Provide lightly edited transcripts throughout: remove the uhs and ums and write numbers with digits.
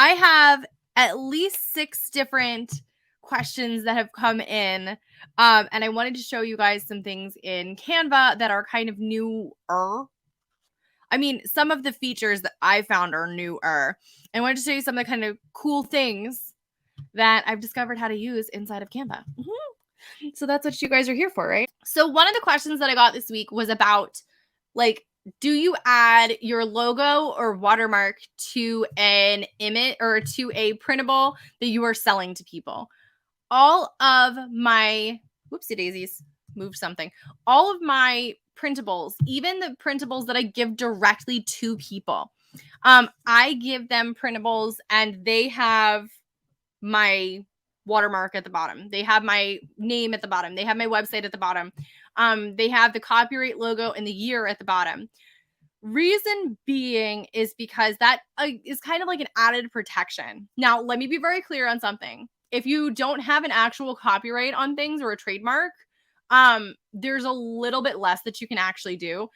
I have at least 6 different questions that have come in. And I wanted to show you guys some things in Canva that are kind of newer. I mean, some of the features that I found are newer. I wanted to show you some of the kind of cool things that I've discovered how to use inside of Canva. So that's what you guys are here for, right? So one of the questions that I got this week was about, like, do you add your logo or watermark to an image or to a printable that you are selling to people? All of my, whoopsie daisies, moved something. All of my printables, even the printables that I give directly to people, I give them printables and they have my watermark at the bottom. They have my name at the bottom. They have my website at the bottom. They have the copyright logo and the year at the bottom. Reason being is because that is kind of like an added protection. Now, let me be very clear on something. If you don't have an actual copyright on things or a trademark, there's a little bit less that you can actually do.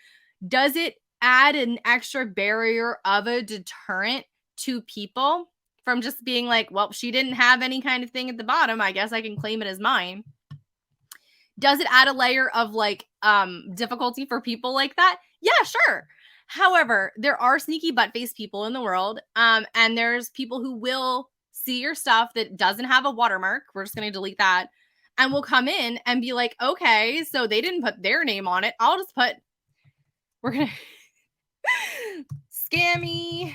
Does it add an extra barrier of a deterrent to people from just being like, well, she didn't have any kind of thing at the bottom, I guess I can claim it as mine? Does it add a layer of like difficulty for people like that? Yeah, sure. However, there are sneaky butt-faced people in the world, and there's people who will see your stuff that doesn't have a watermark. We're just going to delete that, and will come in and be like, okay, so they didn't put their name on it. I'll just put, we're going to scammy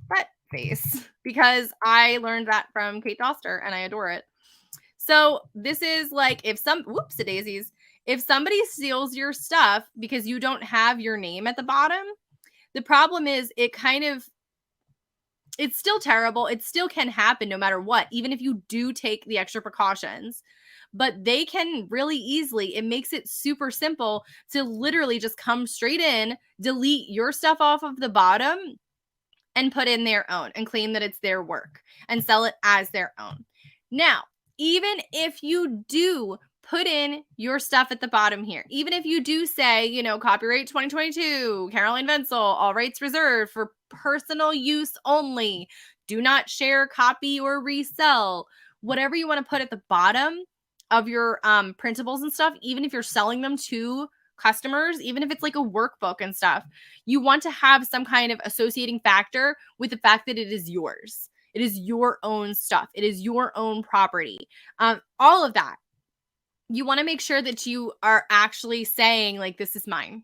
butt face, because I learned that from Kate Doster and I adore it. So this is like, if whoopsie daisies, if somebody steals your stuff because you don't have your name at the bottom, the problem is it's still terrible. It still can happen no matter what, even if you do take the extra precautions. But they can really easily, it makes it super simple to literally just come straight in, delete your stuff off of the bottom, and put in their own and claim that it's their work and sell it as their own. Now, even if you do put in your stuff at the bottom here, even if you do say, copyright 2022, Caroline Vencil, all rights reserved for personal use only, do not share, copy, or resell, whatever you want to put at the bottom of your printables and stuff, even if you're selling them to customers, even if it's like a workbook and stuff, you want to have some kind of associating factor with the fact that it is yours. It is your own stuff. It is your own property. All of that. You want to make sure that you are actually saying, like, this is mine,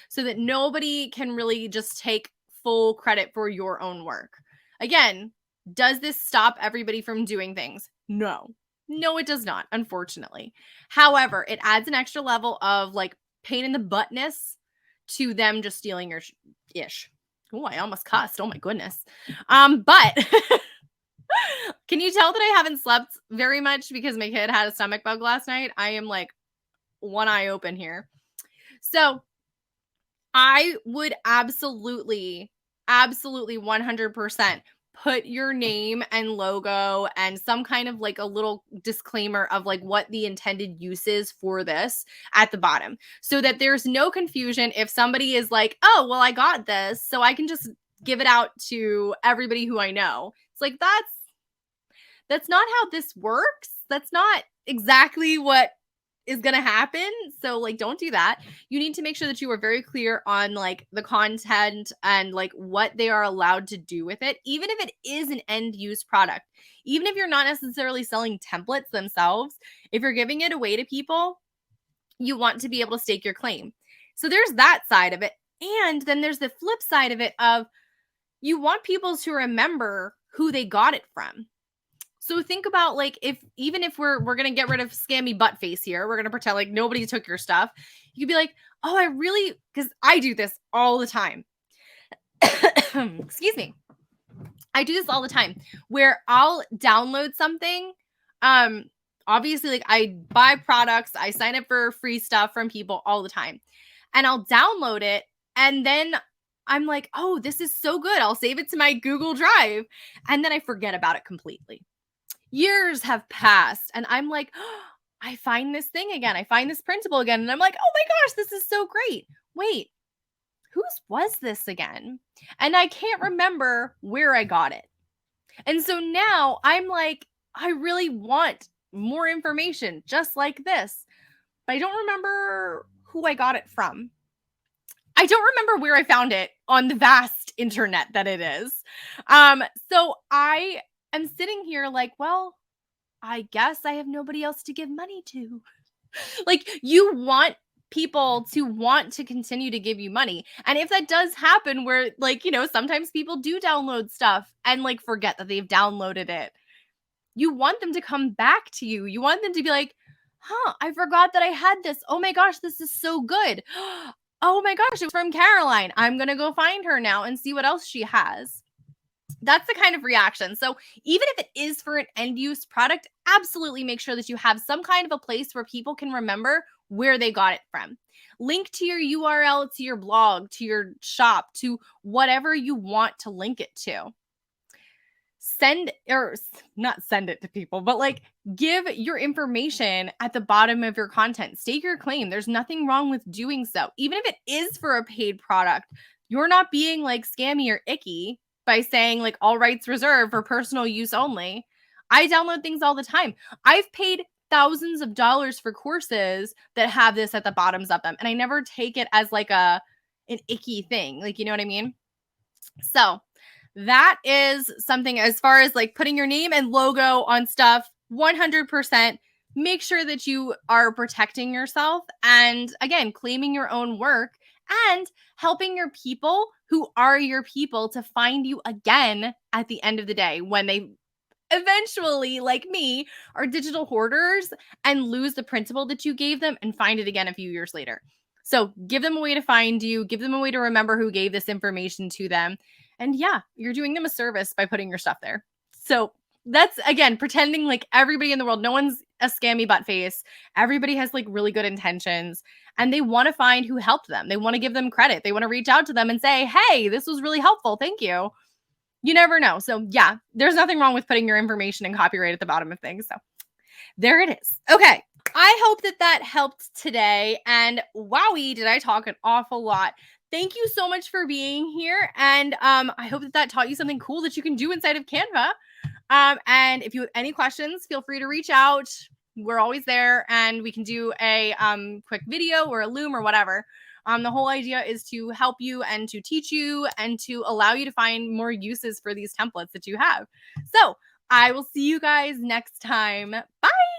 so that nobody can really just take full credit for your own work. Again, does this stop everybody from doing things? No, it does not, unfortunately. However, it adds an extra level of like pain in the buttness to them just stealing your ish. Oh, I almost cussed. Oh my goodness. But can you tell that I haven't slept very much because my kid had a stomach bug last night? I am like one eye open here. So I would absolutely 100% put your name and logo and some kind of like a little disclaimer of like what the intended use is for this at the bottom, so that there's no confusion if somebody is like, oh, well, I got this, so I can just give it out to everybody who I know. It's like, that's not how this works. That's not exactly what is going to happen. So like, don't do that. You need to make sure that you are very clear on like the content and like what they are allowed to do with it, even if it is an end use product, even if you're not necessarily selling templates themselves. If you're giving it away to people, you want to be able to stake your claim. So there's that side of it. And then there's the flip side of it of you want people to remember who they got it from. So think about like, even if we're going to get rid of scammy butt face here, we're going to pretend like nobody took your stuff. You could be like, oh, because I do this all the time. Excuse me. I do this all the time where I'll download something. Obviously, like I buy products, I sign up for free stuff from people all the time, and I'll download it. And then I'm like, oh, this is so good. I'll save it to my Google Drive. And then I forget about it completely. Years have passed and I'm like, oh, I find this thing again. I find this printable again. And I'm like, oh my gosh, this is so great. Wait, whose was this again? And I can't remember where I got it. And so now I'm like, I really want more information just like this, but I don't remember who I got it from. I don't remember where I found it on the vast internet that it is. So I am sitting here like, well, I guess I have nobody else to give money to. Like, you want people to want to continue to give you money. And if that does happen where, like, sometimes people do download stuff and like forget that they've downloaded it, you want them to come back to you. You want them to be like, I forgot that I had this. Oh my gosh, this is so good. Oh my gosh, it was from Caroline. I'm going to go find her now and see what else she has. That's the kind of reaction. So even if it is for an end use product, absolutely make sure that you have some kind of a place where people can remember where they got it from. Link to your URL, to your blog, to your shop, to whatever you want to link it to. Not send it to people, but like give your information at the bottom of your content. Stake your claim. There's nothing wrong with doing so. Even if it is for a paid product, you're not being like scammy or icky by saying like all rights reserved for personal use only. I download things all the time. I've paid thousands of dollars for courses that have this at the bottoms of them, and I never take it as like an icky thing. Like, you know what I mean? So that is something as far as like putting your name and logo on stuff. 100% make sure that you are protecting yourself and, again, claiming your own work and helping your people who are your people to find you again at the end of the day when they eventually, like me, are digital hoarders and lose the principal that you gave them and find it again a few years later. So give them a way to find you, give them a way to remember who gave this information to them. And yeah, you're doing them a service by putting your stuff there. So that's, again, pretending like everybody in the world, no one's a scammy butt face. Everybody has like really good intentions and they want to find who helped them. They want to give them credit. They want to reach out to them and say, hey, this was really helpful. Thank you. You never know. So yeah, there's nothing wrong with putting your information and copyright at the bottom of things. So there it is. Okay. I hope that helped today. And wowie, did I talk an awful lot. Thank you so much for being here. And I hope that taught you something cool that you can do inside of Canva. And if you have any questions, feel free to reach out. We're always there and we can do a quick video or a Loom or whatever. The whole idea is to help you and to teach you and to allow you to find more uses for these templates that you have. So I will see you guys next time. Bye.